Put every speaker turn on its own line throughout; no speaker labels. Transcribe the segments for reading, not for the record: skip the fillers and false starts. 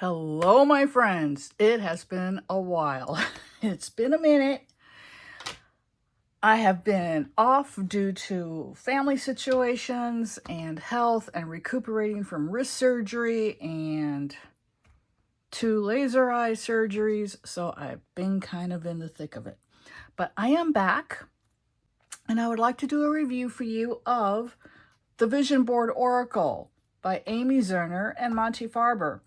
Hello, my friends. It has been a while. It's been a minute. I have been off due to family situations and health and recuperating from wrist surgery and 2 laser eye surgeries. So I've been kind of in the thick of it. But I am back, and I would like to do a review for you of the Vision Board Oracle by Amy Zerner and Monty Farber.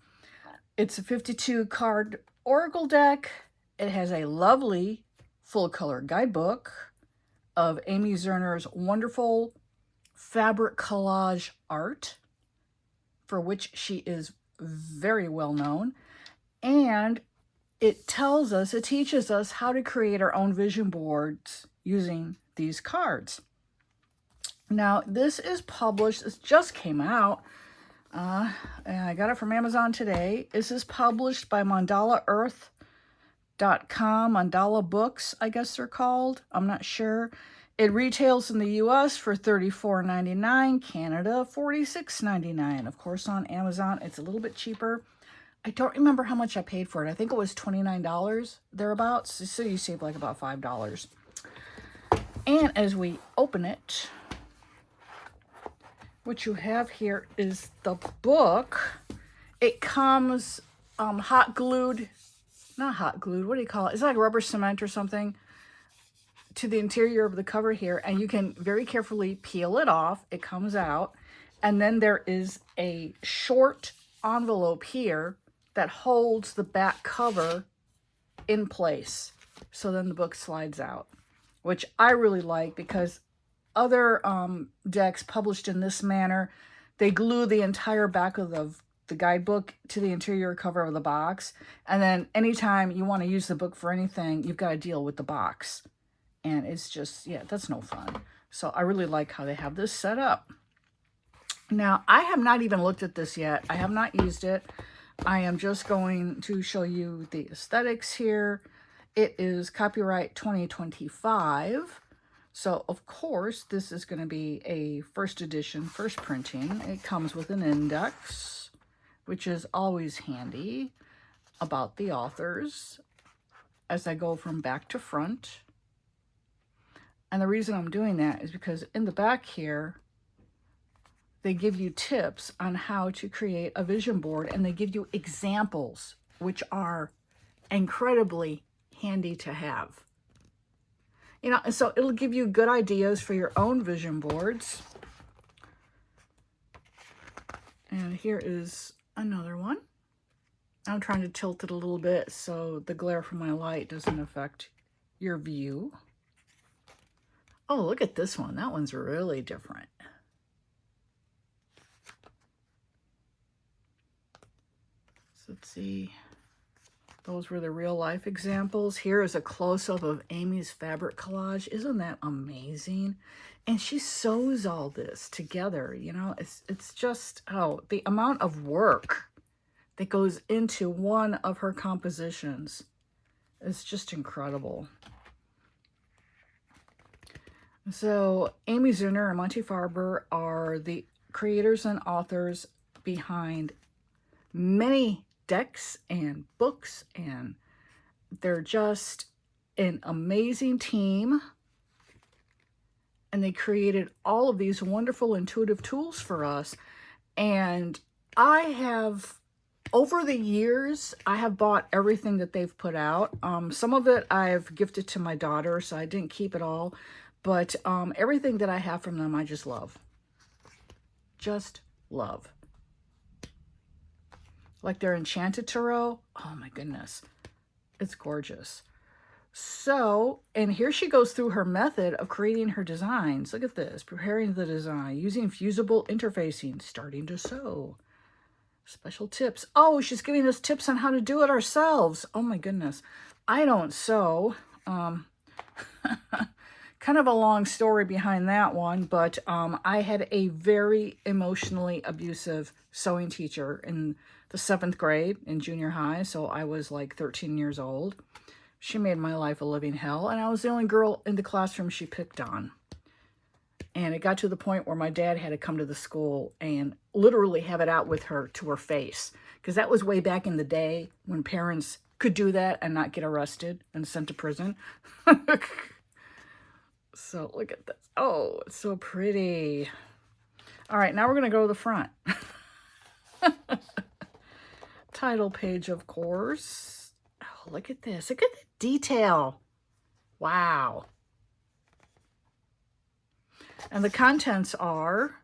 It's a 52 card oracle deck. It has a lovely full color guidebook of Amy Zerner's wonderful fabric collage art, for which she is very well known. And it teaches us how to create our own vision boards using these cards. Now, this is published, this just came out. And I got it from Amazon today. This is published by mandalaearth.com, Mandala Books, I guess they're called. I'm not sure. It retails in the US for $34.99, Canada $46.99. Of course, on Amazon, it's a little bit cheaper. I don't remember how much I paid for it. I think it was $29 thereabouts. So you save like about $5. And as we open it, what you have here is the book. It comes hot glued, not hot glued, what do you call it? It's like rubber cement or something to the interior of the cover here, and you can very carefully peel it off. It comes out, and then there is a short envelope here that holds the back cover in place. So then the book slides out, which I really like because other decks published in this manner, they glue the entire back of the guidebook to the interior cover of the box. And then anytime you want to use the book for anything, you've got to deal with the box. And it's just, yeah, that's no fun. So I really like how they have this set up. Now, I have not even looked at this yet. I have not used it. I am just going to show you the aesthetics here. It is copyright 2025. So, of course, this is going to be a first edition, first printing. It comes with an index, which is always handy, about the authors as I go from back to front. And the reason I'm doing that is because in the back here, they give you tips on how to create a vision board, and they give you examples, which are incredibly handy to have. You know, so it'll give you good ideas for your own vision boards. And here is another one. I'm trying to tilt it a little bit so the glare from my light doesn't affect your view. Oh, look at this one. That one's really different. So let's see. Those were the real life examples. Here is a close-up of Amy's fabric collage. Isn't that amazing? And she sews all this together. You know, it's just, oh, the amount of work that goes into one of her compositions is just incredible. So Amy Zerner and Monty Farber are the creators and authors behind many decks and books, and they're just an amazing team, and they created all of these wonderful intuitive tools for us. And I have, over the years, I have bought everything that they've put out. Some of it I've gifted to my daughter, so I didn't keep it all, but everything that I have from them I just love. Just love. Like their Enchanted Tarot. Oh my goodness. It's gorgeous. So, and here she goes through her method of creating her designs. Look at this. Preparing the design. Using fusible interfacing. Starting to sew. Special tips. Oh, she's giving us tips on how to do it ourselves. Oh my goodness. I don't sew. Kind of a long story behind that one, but I had a very emotionally abusive sewing teacher in the 7th grade in junior high, so I was like 13 years old. She made my life a living hell, and I was the only girl in the classroom she picked on. And it got to the point where my dad had to come to the school and literally have it out with her to her face. Because that was way back in the day when parents could do that and not get arrested and sent to prison. So look at this. Oh, it's so pretty. All right, now we're going to go to the front. Title page, of course. Oh, look at this. Look at the detail. Wow. And the contents are,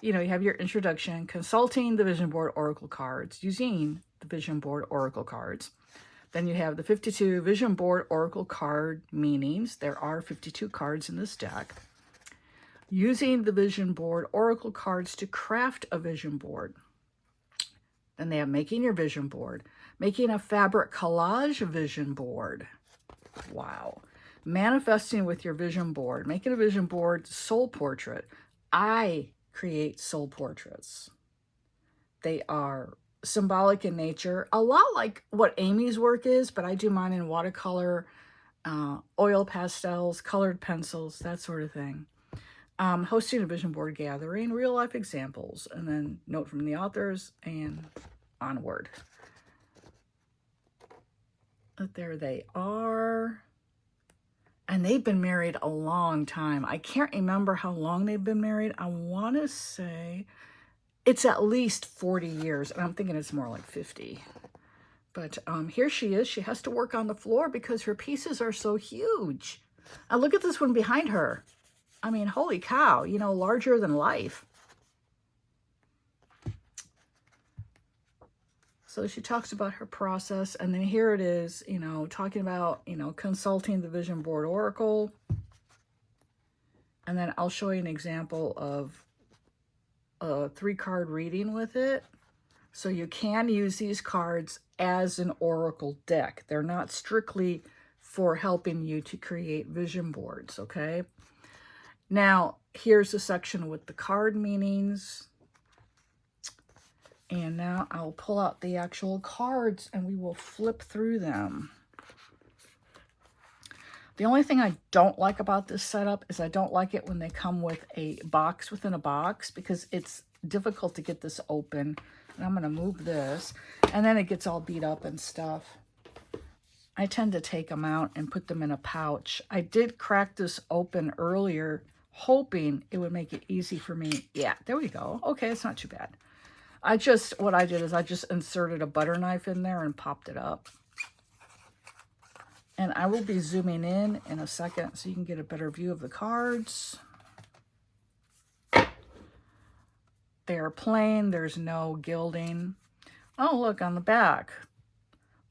you have your introduction, consulting the vision board oracle cards, using the vision board oracle cards. Then you have the 52 vision board oracle card meanings. There are 52 cards in this deck. Using the vision board oracle cards to craft a vision board. Then they have making your vision board, making a fabric collage vision board. Wow. Manifesting with your vision board, making a vision board soul portrait. I create soul portraits. They are symbolic in nature, a lot like what Amy's work is, but I do mine in watercolor, oil pastels, colored pencils, that sort of thing. Hosting a vision board gathering, real life examples, and then note from the authors and onward. But there they are. And they've been married a long time. I can't remember how long they've been married. I want to say it's at least 40 years. And I'm thinking it's more like 50. But here she is. She has to work on the floor because her pieces are so huge. And look at this one behind her. I mean, holy cow, larger than life. So she talks about her process, and then here it is, talking about, consulting the vision board oracle. And then I'll show you an example of a 3-card reading with it. So you can use these cards as an oracle deck. They're not strictly for helping you to create vision boards, okay? Now, here's the section with the card meanings. And now I'll pull out the actual cards and we will flip through them. The only thing I don't like about this setup is I don't like it when they come with a box within a box because it's difficult to get this open. And I'm going to move this and then it gets all beat up and stuff. I tend to take them out and put them in a pouch. I did crack this open earlier, hoping it would make it easy for me. Yeah, there we go. Okay, it's not too bad. What I did is I just inserted a butter knife in there and popped it up. And I will be zooming in a second so you can get a better view of the cards. They are plain, there's no gilding. Oh, look, on the back.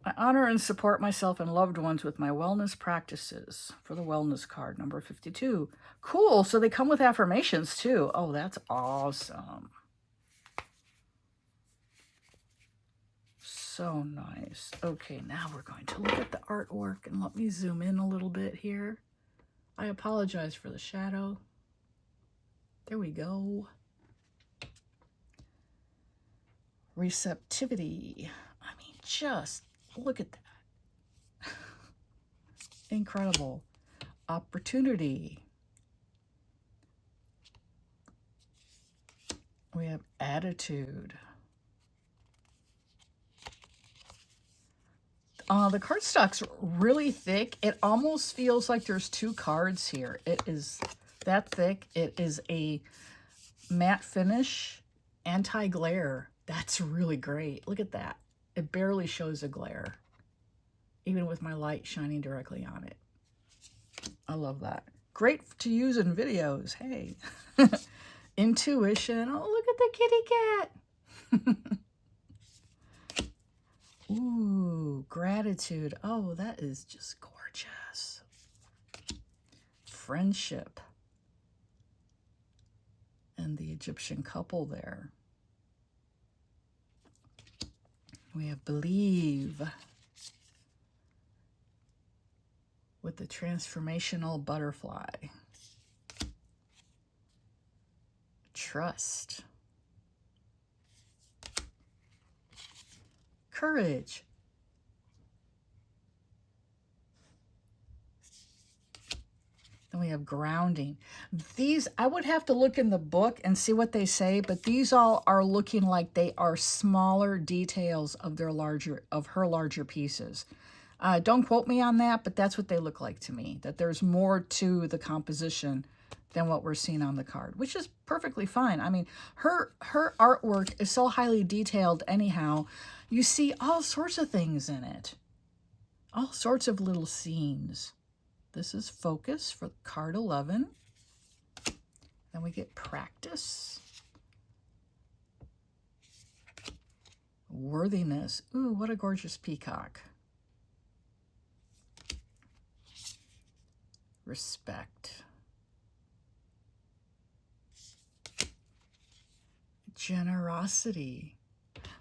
I honor and support myself and loved ones with my wellness practices for the wellness card, number 52. Cool, so they come with affirmations too. Oh, that's awesome. So nice. Okay, now we're going to look at the artwork and let me zoom in a little bit here. I apologize for the shadow. There we go. Receptivity. I mean, just look at that. Incredible. Opportunity. We have attitude. The cardstock's really thick. It almost feels like there's 2 cards here. It is that thick. It is a matte finish, anti-glare. That's really great. Look at that. It barely shows a glare, even with my light shining directly on it. I love that. Great to use in videos. Hey. Intuition. Oh, look at the kitty cat. Ooh, gratitude. Oh, that is just gorgeous. Friendship. And the Egyptian couple there. We have believe. With the transformational butterfly. Trust. Courage. And we have grounding. These, I would have to look in the book and see what they say, but these all are looking like they are smaller details of her larger pieces. Don't quote me on that, but that's what they look like to me, that there's more to the composition than what we're seeing on the card, which is perfectly fine. I mean, her artwork is so highly detailed anyhow. You see all sorts of things in it, all sorts of little scenes. This is focus for card 11. Then we get practice. Worthiness. Ooh, what a gorgeous peacock. Respect. Generosity.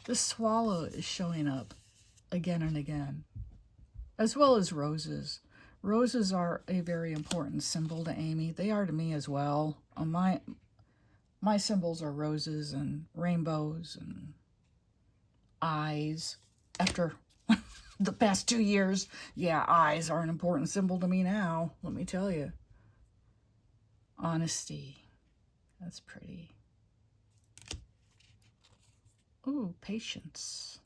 The swallow is showing up again and again, as well as roses. Roses are a very important symbol to Amy. They are to me as well. My symbols are roses and rainbows and eyes. After the past 2 years, yeah, eyes are an important symbol to me now, let me tell you. Honesty. That's pretty. Ooh, patience.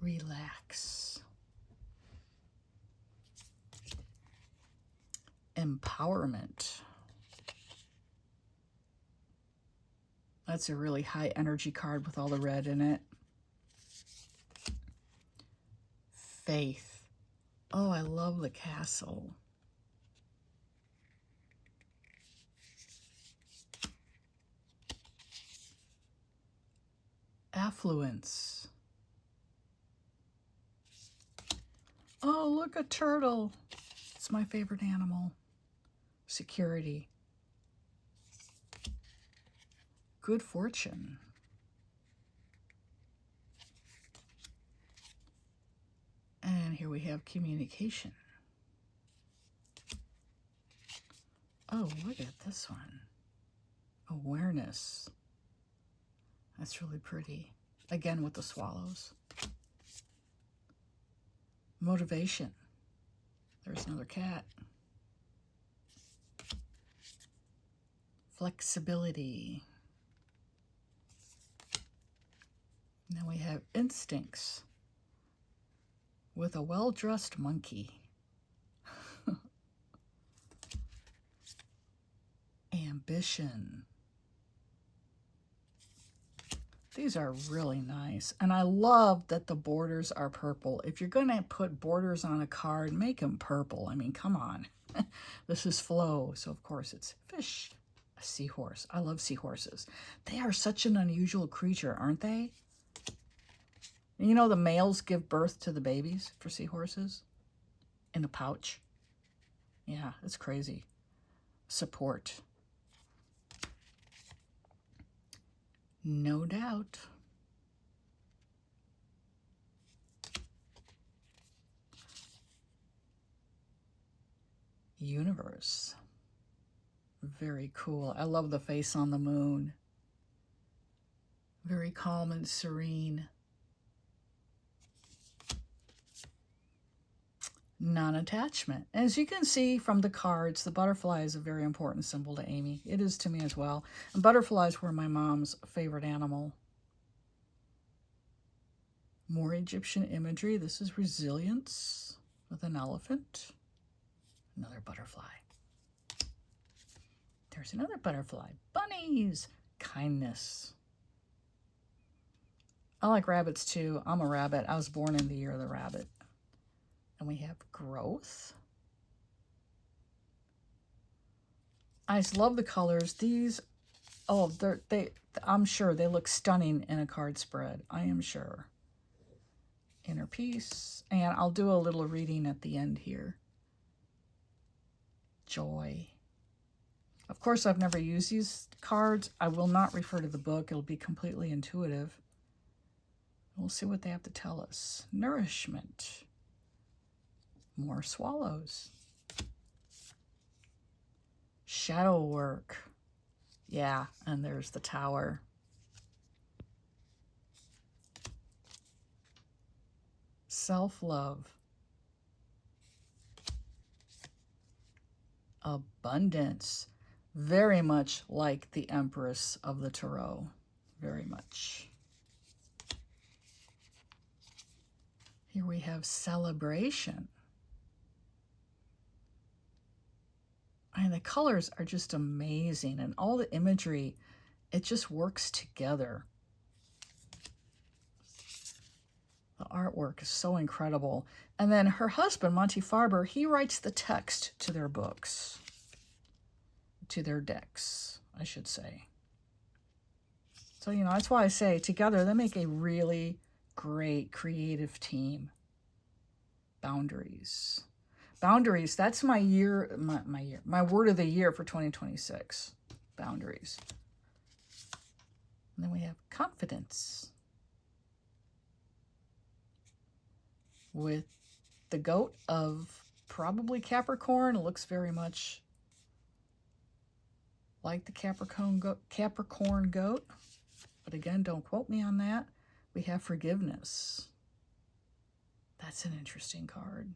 Relax. Empowerment. That's a really high energy card with all the red in it. Faith. Oh, I love the castle. Affluence. Oh, look, a turtle. It's my favorite animal. Security. Good fortune. And here we have communication. Oh, look at this one. Awareness. That's really pretty. Again with the swallows. Motivation. There's another cat. Flexibility. Now we have instincts with a well-dressed monkey. Ambition. These are really nice. And I love that the borders are purple. If you're going to put borders on a card, make them purple. I mean, come on. This is flow, so of course it's fish. A seahorse. I love seahorses. They are such an unusual creature, aren't they? You know, the males give birth to the babies for seahorses in a pouch. Yeah, it's crazy. Support. No doubt. Universe. Very cool. I love the face on the moon. Very calm and serene. Non-attachment. As you can see from the cards, the butterfly is a very important symbol to Amy. It is to me as well. And butterflies were my mom's favorite animal. More Egyptian imagery. This is resilience with an elephant. Another butterfly. There's another butterfly. Bunnies. Kindness. I like rabbits too. I'm a rabbit. I was born in the year of the rabbit. And we have growth. I just love the colors. These, oh, I'm sure they look stunning in a card spread. I am sure. Inner peace. And I'll do a little reading at the end here. Joy. Of course, I've never used these cards. I will not refer to the book. It'll be completely intuitive. We'll see what they have to tell us. Nourishment. More swallows. Shadow work. Yeah, and there's the tower. Self-love. abundance. Very much like the Empress of the Tarot. Very much. Here we have celebration. And the colors are just amazing. And all the imagery, it just works together. The artwork is so incredible. And then her husband, Monty Farber, he writes the text to their books. To their decks, I should say. So, you know, that's why I say together they make a really great creative team. Boundaries. Boundaries, that's my my word of the year for 2026. Boundaries. And then we have confidence. With the goat of probably Capricorn. It looks very much like the Capricorn goat. But again, don't quote me on that. We have forgiveness. That's an interesting card.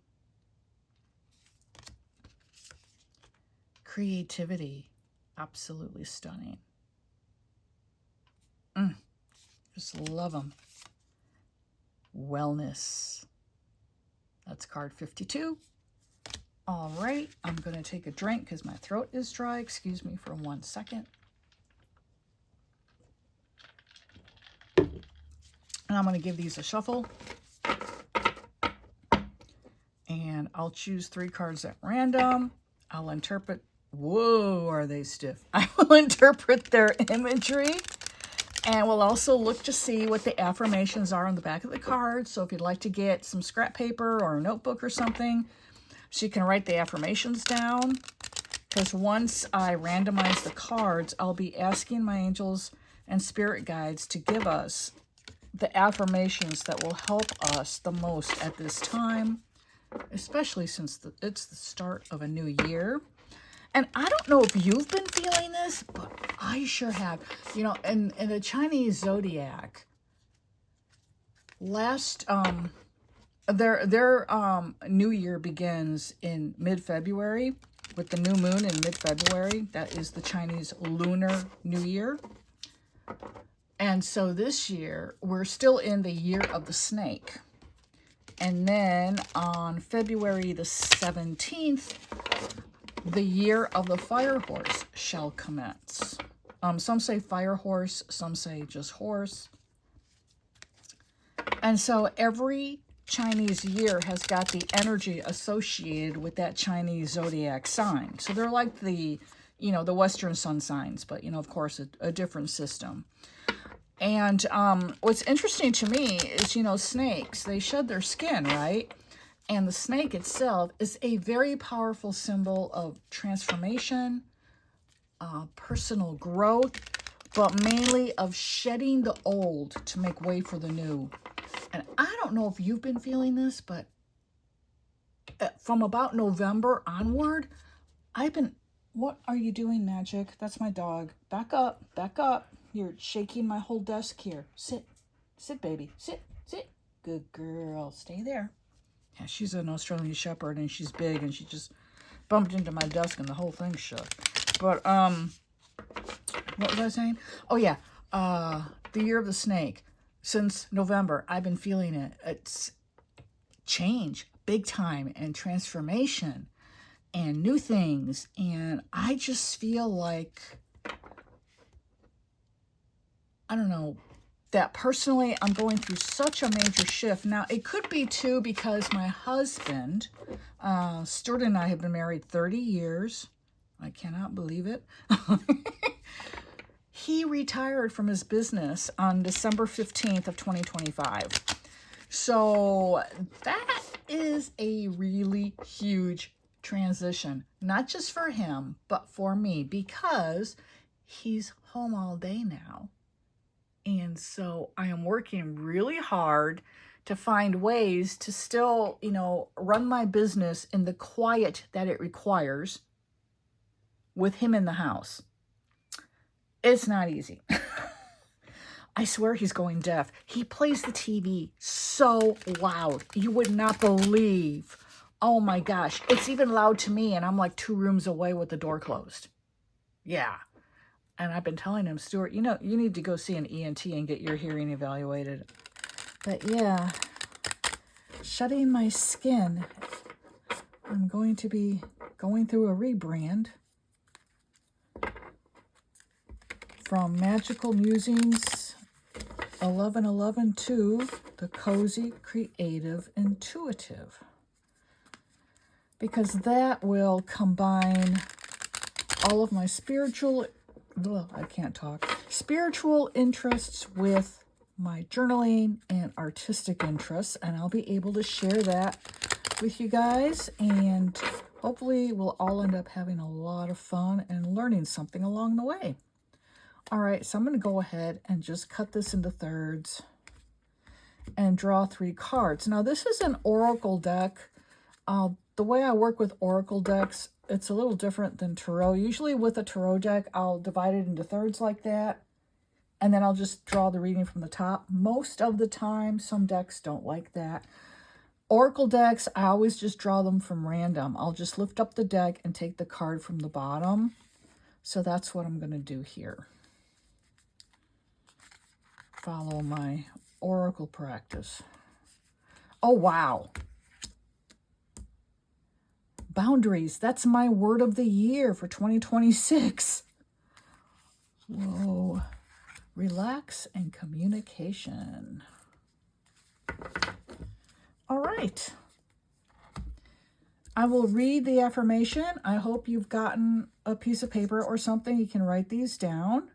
Creativity. Absolutely stunning. Just love them. Wellness. That's card 52. All right, I'm going to take a drink because my throat is dry. Excuse me for 1 second. And I'm going to give these a shuffle. And I'll choose 3 cards at random. I'll interpret. Whoa, are they stiff? I will interpret their imagery. And we'll also look to see what the affirmations are on the back of the card. So if you'd like to get some scrap paper or a notebook or something, so you can write the affirmations down. Because once I randomize the cards, I'll be asking my angels and spirit guides to give us the affirmations that will help us the most at this time, especially since it's the start of a new year. And I don't know if you've been feeling this, but I sure have. You know, in the Chinese zodiac, their new year begins in mid-February with the new moon in mid-February. That is the Chinese Lunar New Year. And so this year, we're still in the year of the snake. And then on February the 17th, the year of the fire horse shall commence. Some say fire horse, some say just horse. And so every Chinese year has got the energy associated with that Chinese zodiac sign. So they're like the Western sun signs, but, of course, a different system. And what's interesting to me is, snakes, they shed their skin, right? And the snake itself is a very powerful symbol of transformation, personal growth, but mainly of shedding the old to make way for the new. And I don't know if you've been feeling this, but from about November onward, what are you doing, Magic? That's my dog. Back up, back up. You're shaking my whole desk here. Sit, baby, sit. Good girl, stay there. Yeah, she's an Australian Shepherd, and she's big, and she just bumped into my desk, and the whole thing shook. But, what was I saying? Oh, yeah, the year of the snake. Since November, I've been feeling it. It's change, big time, and transformation, and new things, and I just feel like, I don't know, that personally I'm going through such a major shift. Now, it could be, too, because my husband, Stuart and I have been married 30 years. I cannot believe it. He retired from his business on December 15th of 2025. So that is a really huge transition, not just for him, but for me, because he's home all day now. And so I am working really hard to find ways to still, run my business in the quiet that it requires with him in the house. It's not easy. I swear he's going deaf. He plays the TV so loud. You would not believe Oh my gosh, it's even loud to me, and I'm like 2 rooms away with the door closed. Yeah. And I've been telling him, Stuart, you know, you need to go see an ENT and get your hearing evaluated. But yeah, shutting my skin. I'm going to be going through a rebrand from Magical Musings 1111 to the Cozy Creative Intuitive, because that will combine all of my spiritual interests with my journaling and artistic interests, and I'll be able to share that with you guys, and hopefully we'll all end up having a lot of fun and learning something along the way. All right, so I'm going to go ahead and just cut this into thirds and draw 3 cards. Now, this is an oracle deck. The way I work with oracle decks, it's a little different than tarot. Usually with a tarot deck, I'll divide it into thirds like that, and then I'll just draw the reading from the top. Most of the time, some decks don't like that. Oracle decks, I always just draw them from random. I'll just lift up the deck and take the card from the bottom. So that's what I'm going to do here. Follow my oracle practice. Oh, wow. Boundaries. That's my word of the year for 2026. Whoa. Relax and communication. All right. I will read the affirmation. I hope you've gotten a piece of paper or something. You can write these down.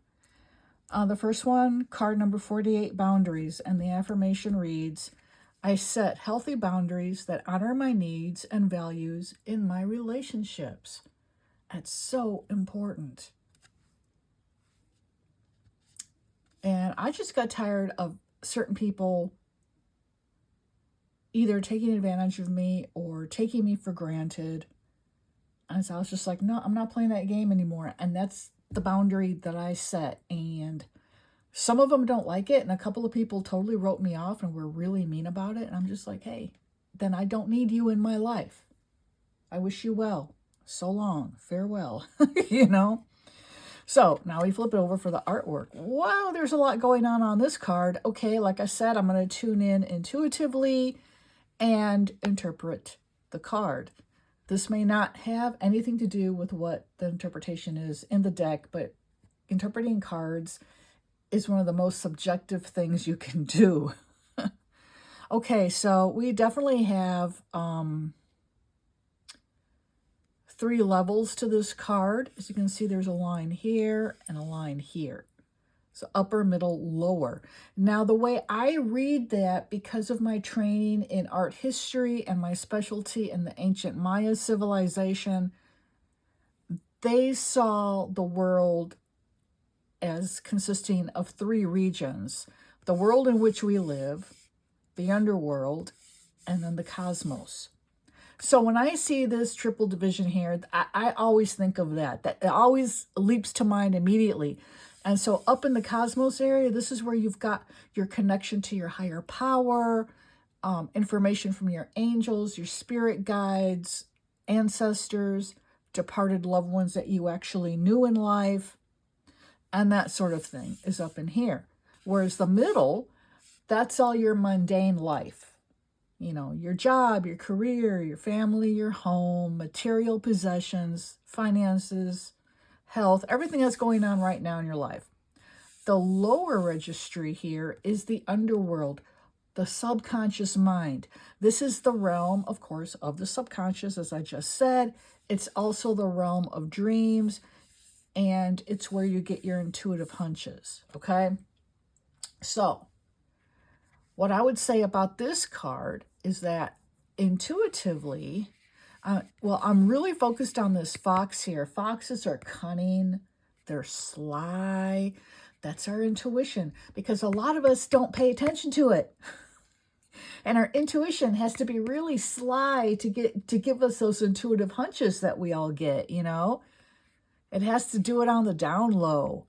The first one, card number 48, boundaries. And the affirmation reads, I set healthy boundaries that honor my needs and values in my relationships. That's so important. And I just got tired of certain people either taking advantage of me or taking me for granted. And so I was just like, no, I'm not playing that game anymore. And that's the boundary that I set. And some of them don't like it. And a couple of people totally wrote me off and were really mean about it. And I'm just like, hey, then I don't need you in my life. I wish you well. So long. Farewell. You know? So now we flip it over for the artwork. Wow, there's a lot going on this card. Okay, like I said, I'm going to tune in intuitively and interpret the card. This may not have anything to do with what the interpretation is in the deck, but interpreting cards is one of the most subjective things you can do. Okay, so we definitely have 3 levels to this card. As you can see, there's a line here and a line here. So upper, middle, lower. Now, the way I read that, because of my training in art history and my specialty in the ancient Maya civilization, they saw the world as consisting of 3 regions. The world in which we live, the underworld, and then the cosmos. So when I see this triple division here, I always think of that. That it always leaps to mind immediately. And so up in the cosmos area, this is where you've got your connection to your higher power, information from your angels, your spirit guides, ancestors, departed loved ones that you actually knew in life, and that sort of thing is up in here. Whereas the middle, that's all your mundane life. You know, your job, your career, your family, your home, material possessions, finances, health, everything that's going on right now in your life. The lower registry here is the underworld, the subconscious mind. This is the realm, of course, of the subconscious, as I just said. It's also the realm of dreams, and it's where you get your intuitive hunches, okay? So, what I would say about this card is that intuitively, I'm really focused on this fox here. Foxes are cunning. They're sly. That's our intuition, because a lot of us don't pay attention to it. And our intuition has to be really sly to give us those intuitive hunches that we all get, you know? It has to do it on the down low.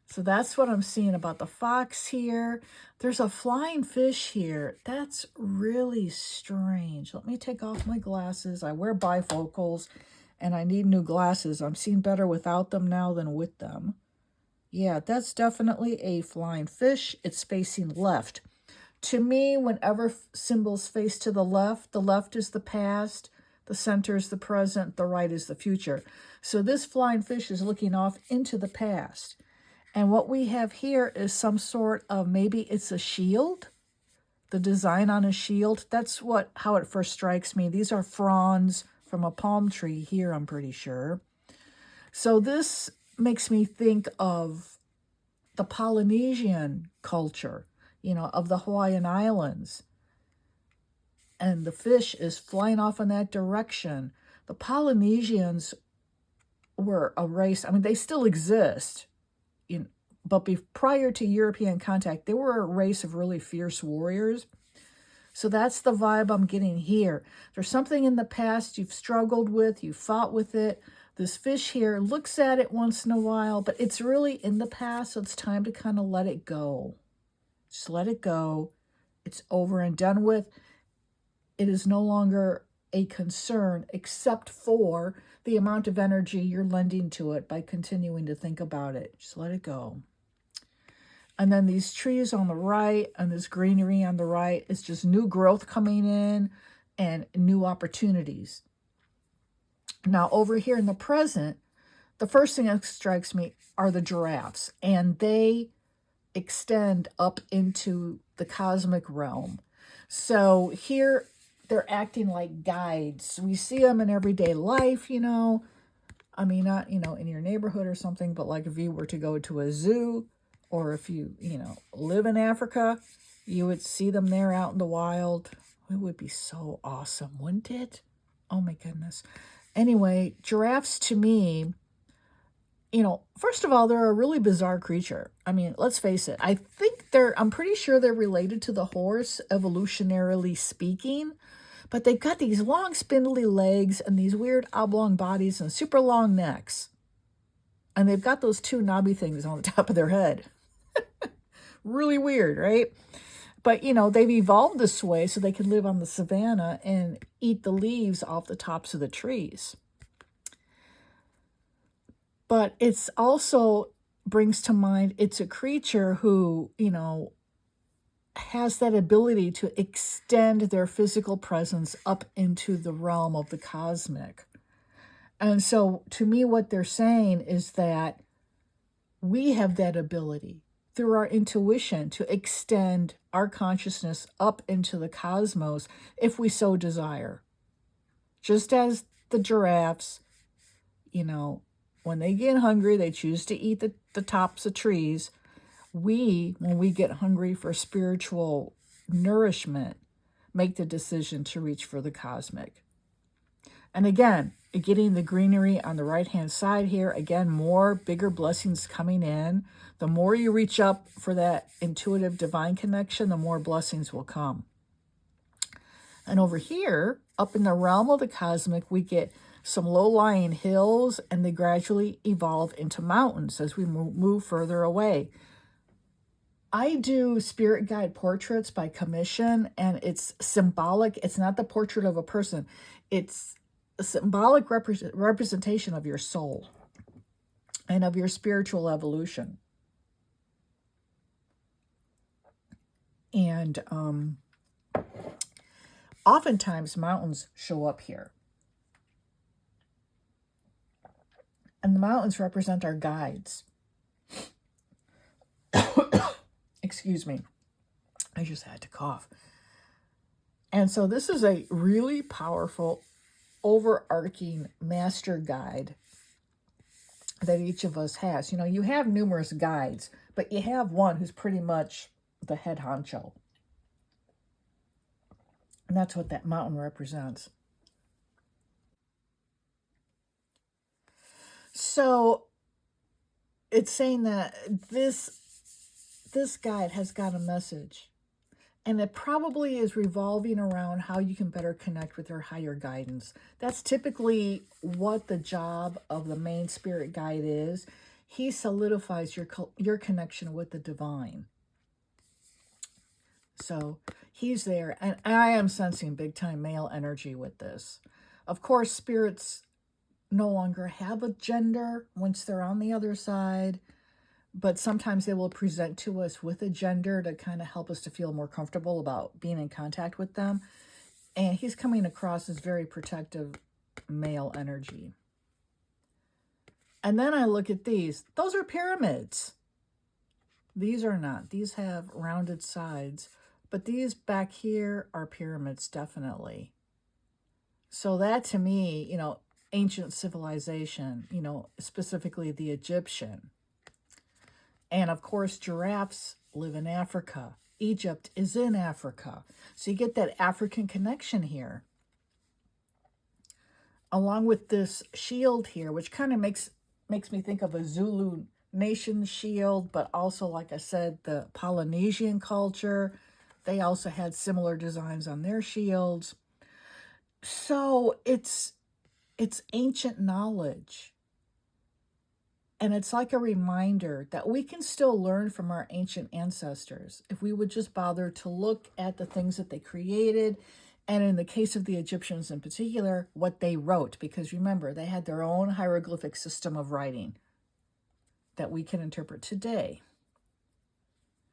So that's what I'm seeing about the fox here. There's a flying fish here. That's really strange. Let me take off my glasses. I wear bifocals and I need new glasses. I'm seeing better without them now than with them. Yeah, that's definitely a flying fish. It's facing left. To me, whenever symbols face to the left is the past, the center is the present, the right is the future. So this flying fish is looking off into the past. And what we have here is some sort of, maybe it's a shield, the design on a shield. That's how it first strikes me. These are fronds from a palm tree here, I'm pretty sure. So this makes me think of the Polynesian culture, of the Hawaiian Islands. And the fish is flying off in that direction. The Polynesians were a race, they still exist, but prior to European contact, they were a race of really fierce warriors. So that's the vibe I'm getting here. There's something in the past you've struggled with, you fought with it. This fish here looks at it once in a while, but it's really in the past, so it's time to kind of let it go. Just let it go. It's over and done with. It is no longer a concern except for the amount of energy you're lending to it by continuing to think about it. Just let it go. And then these trees on the right and this greenery on the right is just new growth coming in and new opportunities. Now, over here in the present, the first thing that strikes me are the giraffes, and they extend up into the cosmic realm. So here they're acting like guides. We see them in everyday life, not, in your neighborhood or something, but like if you were to go to a zoo, or if you, live in Africa, you would see them there out in the wild. It would be so awesome, wouldn't it? Oh my goodness. Anyway, giraffes to me, first of all, they're a really bizarre creature. Let's face it. I'm pretty sure they're related to the horse, evolutionarily speaking, but they've got these long spindly legs and these weird oblong bodies and super long necks. And they've got those two knobby things on the top of their head. Really weird, right? But, they've evolved this way so they can live on the savannah and eat the leaves off the tops of the trees. But it's also brings to mind, it's a creature who, has that ability to extend their physical presence up into the realm of the cosmic. And so to me, what they're saying is that we have that ability through our intuition to extend our consciousness up into the cosmos if we so desire. Just as the giraffes, when they get hungry, they choose to eat the tops of trees. When we get hungry for spiritual nourishment, make the decision to reach for the cosmic. And again, getting the greenery on the right-hand side here, again, more bigger blessings coming in. The more you reach up for that intuitive divine connection, the more blessings will come. And over here, up in the realm of the cosmic, we get some low-lying hills, and they gradually evolve into mountains as we move further away. I do spirit guide portraits by commission, and it's symbolic. It's not the portrait of a person. It's a symbolic representation of your soul and of your spiritual evolution. And oftentimes mountains show up here. And the mountains represent our guides. Excuse me. I just had to cough. And so this is a really powerful, overarching master guide that each of us has. You have numerous guides, but you have one who's pretty much the head honcho. And that's what that mountain represents. So it's saying that this guide has got a message, and it probably is revolving around how you can better connect with your higher guidance. That's typically what the job of the main spirit guide is. he solidifies your connection with the divine. So he's there, and I am sensing big time male energy with this. Of course, spirits no longer have a gender once they're on the other side, but sometimes they will present to us with a gender to kind of help us to feel more comfortable about being in contact with them. And he's coming across as very protective male energy. And then I look at these. Those are pyramids. These are not. These have rounded sides. But these back here are pyramids, definitely. So that to me, ancient civilization, specifically the Egyptian. And of course, giraffes live in Africa. Egypt is in Africa. So you get that African connection here. Along with this shield here, which kind of makes me think of a Zulu nation shield, but also, like I said, the Polynesian culture. They also had similar designs on their shields. So it's ancient knowledge. And it's like a reminder that we can still learn from our ancient ancestors if we would just bother to look at the things that they created. And in the case of the Egyptians in particular, what they wrote. Because remember, they had their own hieroglyphic system of writing that we can interpret today.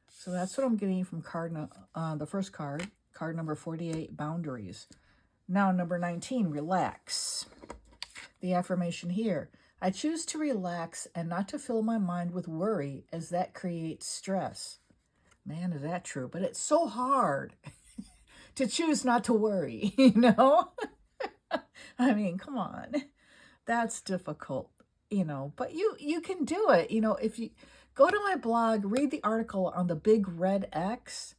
So that's what I'm getting from the first card number 48, boundaries. Now, number 19, relax. The affirmation here: I choose to relax and not to fill my mind with worry, as that creates stress. Man, is that true? But it's so hard to choose not to worry, I mean, come on. That's difficult, but you can do it. If you go to my blog, read the article on the big red X.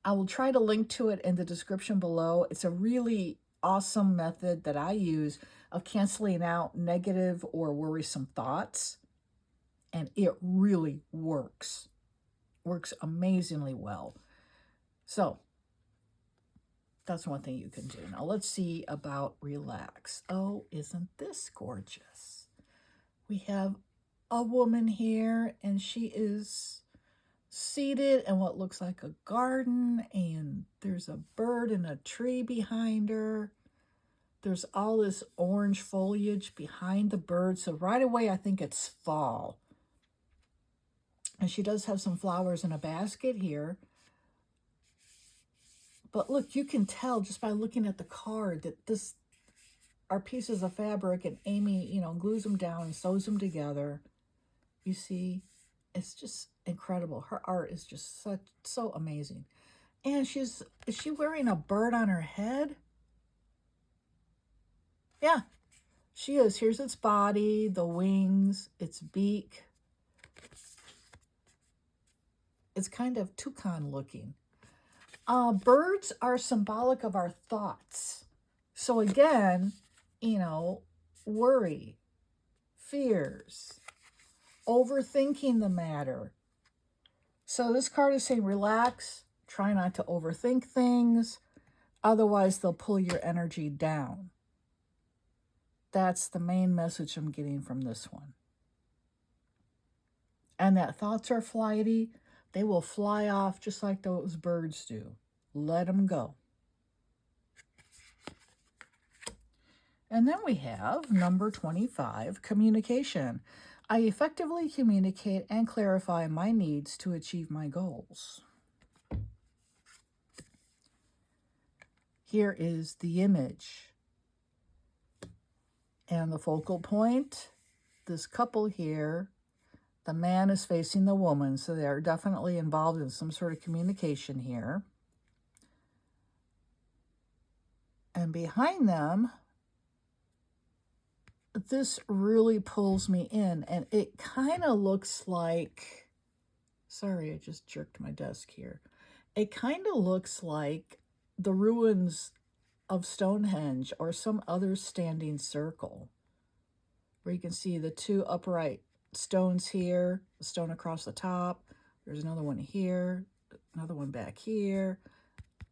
I will try to link to it in the description below. It's a really awesome method that I use of canceling out negative or worrisome thoughts. And it really works. Works amazingly well. So that's one thing you can do. Now let's see about relax. Oh, isn't this gorgeous? We have a woman here, and she is seated in what looks like a garden, and there's a bird and a tree behind her. There's all this orange foliage behind the bird, so right away I think it's fall. And she does have some flowers in a basket here. But look, you can tell just by looking at the card that this are pieces of fabric, and Amy, glues them down and sews them together. You see, it's just incredible. Her art is just so amazing. And is she wearing a bird on her head? Yeah, she is. Here's its body, the wings, its beak. It's kind of toucan looking. Birds are symbolic of our thoughts. So again, worry, fears, overthinking the matter. So this card is saying relax, try not to overthink things, otherwise they'll pull your energy down. That's the main message I'm getting from this one. And that thoughts are flighty, they will fly off just like those birds do. Let them go. And then we have number 25, communication. I effectively communicate and clarify my needs to achieve my goals. Here is the image. And the focal point, this couple here, the man is facing the woman, so they are definitely involved in some sort of communication here. And behind them, this really pulls me in, and it kind of looks like, sorry, I just jerked my desk here. It kind of looks like the ruins of Stonehenge or some other standing circle, where you can see the two upright stones here, the stone across the top. There's another one here, another one back here.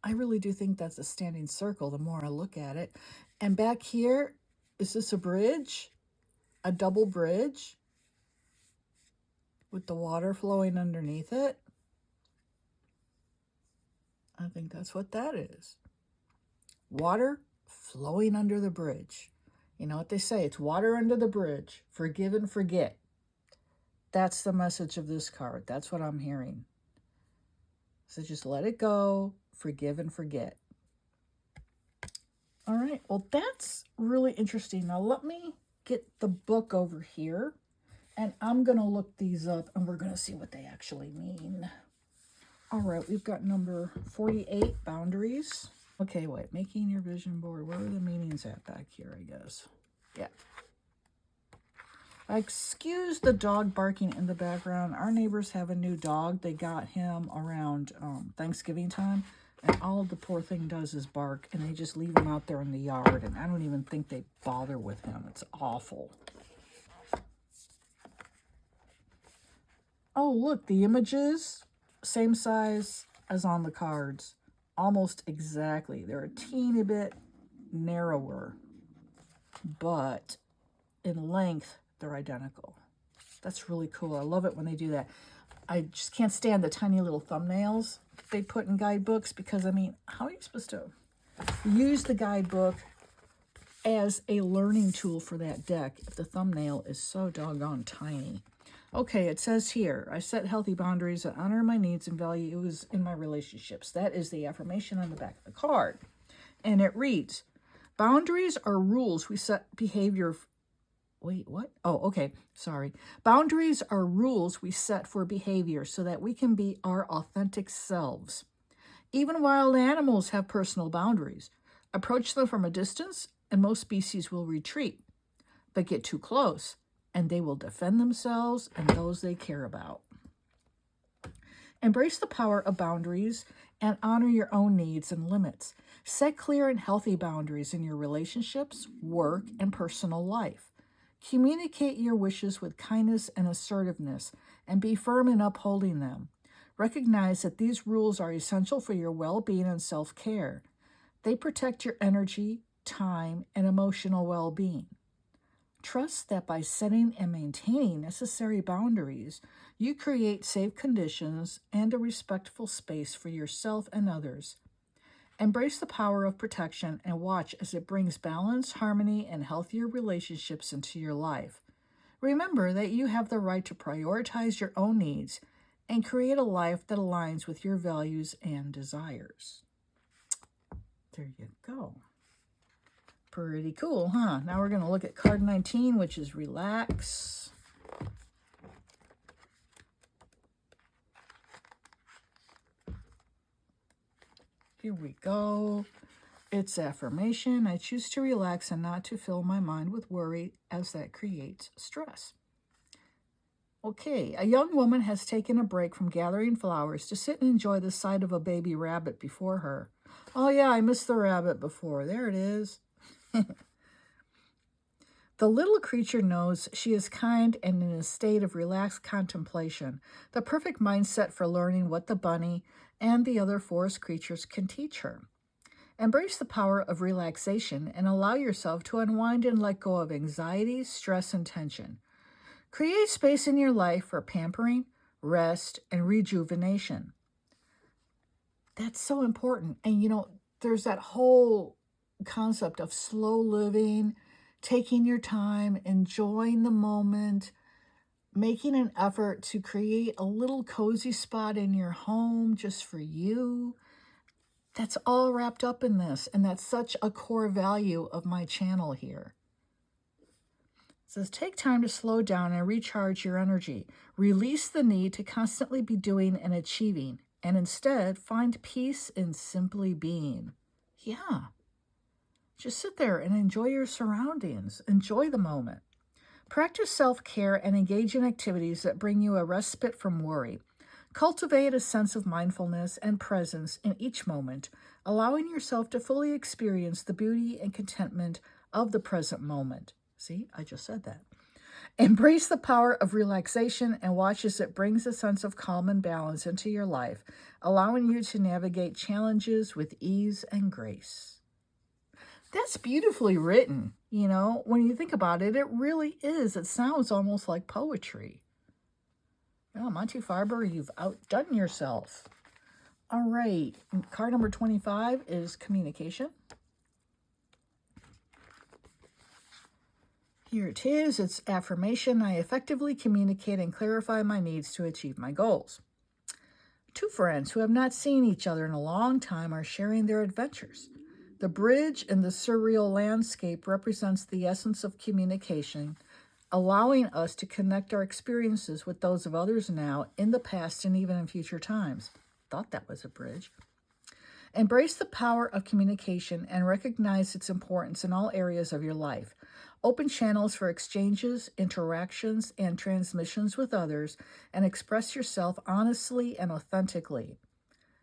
I really do think that's a standing circle the more I look at it. And back here, is this a bridge? A double bridge? with the water flowing underneath it. I think that's what that is. Water flowing under the bridge. You know what they say? It's water under the bridge. Forgive and forget. That's the message of this card. That's what I'm hearing. So just let it go. Forgive and forget. All right. Well, that's really interesting. Now let me get the book over here. And I'm going to look these up and we're going to see what they actually mean. All right, we've got number 48, boundaries. Okay, wait, making your vision board. Where are the meanings at back here, I guess? Yeah. Excuse the dog barking in the background. Our neighbors have a new dog. They got him around Thanksgiving time. And all the poor thing does is bark. And they just leave him out there in the yard. And I don't even think they bother with him. It's awful. Oh, look, the images, same size as on the cards. Almost exactly. They're a teeny bit narrower, but in length, they're identical. That's really cool. I love it when they do that. I just can't stand the tiny little thumbnails they put in guidebooks because, I mean, how are you supposed to use the guidebook as a learning tool for that deck if the thumbnail is so doggone tiny? Okay, it says here, I set healthy boundaries that honor my needs and values in my relationships. That is the affirmation on the back of the card. And it reads, boundaries are rules we set behavior. Wait, what? Oh, okay. Sorry. Boundaries are rules we set for behavior so that we can be our authentic selves. Even wild animals have personal boundaries. Approach them from a distance and most species will retreat. But get too close and they will defend themselves and those they care about. Embrace the power of boundaries and honor your own needs and limits. Set clear and healthy boundaries in your relationships, work, and personal life. Communicate your wishes with kindness and assertiveness and be firm in upholding them. Recognize that these rules are essential for your well-being and self-care. They protect your energy, time, and emotional well-being. Trust that by setting and maintaining necessary boundaries, you create safe conditions and a respectful space for yourself and others. Embrace the power of protection and watch as it brings balance, harmony, and healthier relationships into your life. Remember that you have the right to prioritize your own needs and create a life that aligns with your values and desires. There you go. Pretty cool, huh? Now we're going to look at card 19, which is relax. Here we go. It's affirmation. I choose to relax and not to fill my mind with worry as that creates stress. Okay, a young woman has taken a break from gathering flowers to sit and enjoy the sight of a baby rabbit before her. Oh yeah, I missed the rabbit before. There it is. The little creature knows she is kind and in a state of relaxed contemplation, the perfect mindset for learning what the bunny and the other forest creatures can teach her. Embrace the power of relaxation and allow yourself to unwind and let go of anxiety, stress, and tension. Create space in your life for pampering, rest, and rejuvenation. That's so important. And, you know, there's that whole concept of slow living, taking your time, enjoying the moment, making an effort to create a little cozy spot in your home just for you. That's all wrapped up in this, and that's such a core value of my channel here. It says, take time to slow down and recharge your energy. Release the need to constantly be doing and achieving, and instead find peace in simply being. Yeah. Just sit there and enjoy your surroundings. Enjoy the moment. Practice self-care and engage in activities that bring you a respite from worry. Cultivate a sense of mindfulness and presence in each moment, allowing yourself to fully experience the beauty and contentment of the present moment. See, I just said that. Embrace the power of relaxation and watch as it brings a sense of calm and balance into your life, allowing you to navigate challenges with ease and grace. That's beautifully written, you know. When you think about it, it really is. It sounds almost like poetry. Oh, Monty Farber, you've outdone yourself. All right, card number 25 is communication. Here it is. It's affirmation. I effectively communicate and clarify my needs to achieve my goals. Two friends who have not seen each other in a long time are sharing their adventures. The bridge in the surreal landscape represents the essence of communication, allowing us to connect our experiences with those of others now, in the past, and even in future times. Thought that was a bridge. Embrace the power of communication and recognize its importance in all areas of your life. Open channels for exchanges, interactions, and transmissions with others, and express yourself honestly and authentically.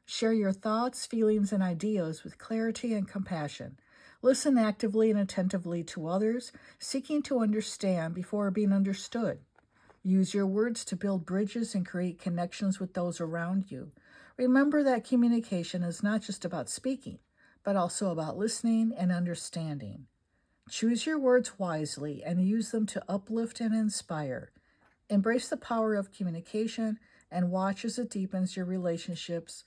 Share your thoughts, feelings, and ideas with clarity and compassion. Listen actively and attentively to others, seeking to understand before being understood. Use your words to build bridges and create connections with those around you. Remember that communication is not just about speaking, but also about listening and understanding. Choose your words wisely and use them to uplift and inspire. Embrace the power of communication and watch as it deepens your relationships,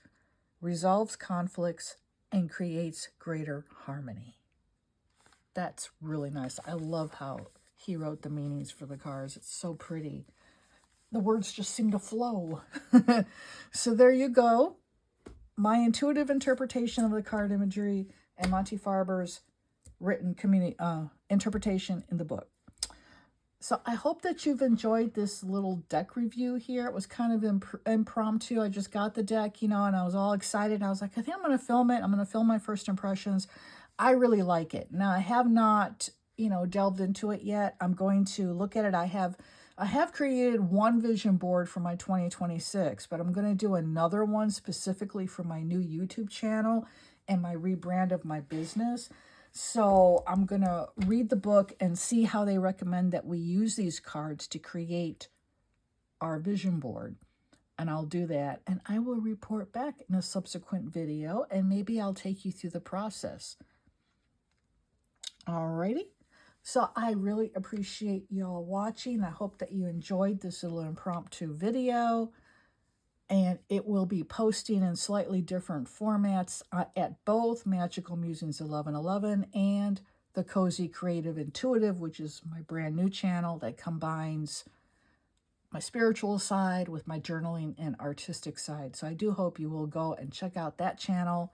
resolves conflicts, and creates greater harmony. That's really nice. I love how he wrote the meanings for the cards. It's so pretty. The words just seem to flow. So there you go. My intuitive interpretation of the card imagery and Monty Farber's written interpretation in the book. So I hope that you've enjoyed this little deck review here. It was kind of impromptu. I just got the deck, and I was all excited. I was like, I think I'm going to film it. I'm going to film my first impressions. I really like it. Now, I have not, delved into it yet. I'm going to look at it. I have created one vision board for my 2026, but I'm going to do another one specifically for my new YouTube channel and my rebrand of my business. So I'm going to read the book and see how they recommend that we use these cards to create our vision board. And I'll do that. And I will report back in a subsequent video, and maybe I'll take you through the process. Alrighty. So I really appreciate y'all watching. I hope that you enjoyed this little impromptu video. And it will be posting in slightly different formats at both Magical Musings 1111 and the Cozy Creative Intuitive, which is my brand new channel that combines my spiritual side with my journaling and artistic side. So I do hope you will go and check out that channel.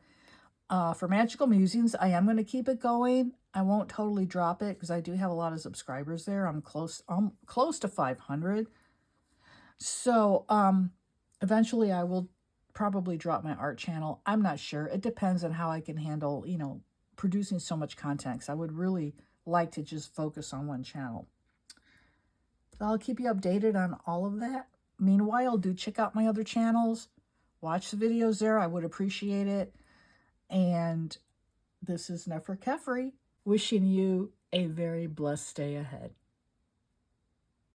For Magical Musings, I am going to keep it going. I won't totally drop it because I do have a lot of subscribers there. I'm close to 500. So, eventually, I will probably drop my art channel. I'm not sure. It depends on how I can handle, producing so much content, because I would really like to just focus on one channel. So I'll keep you updated on all of that. Meanwhile, do check out my other channels. Watch the videos there. I would appreciate it. And this is Nefer Kefri, wishing you a very blessed day ahead.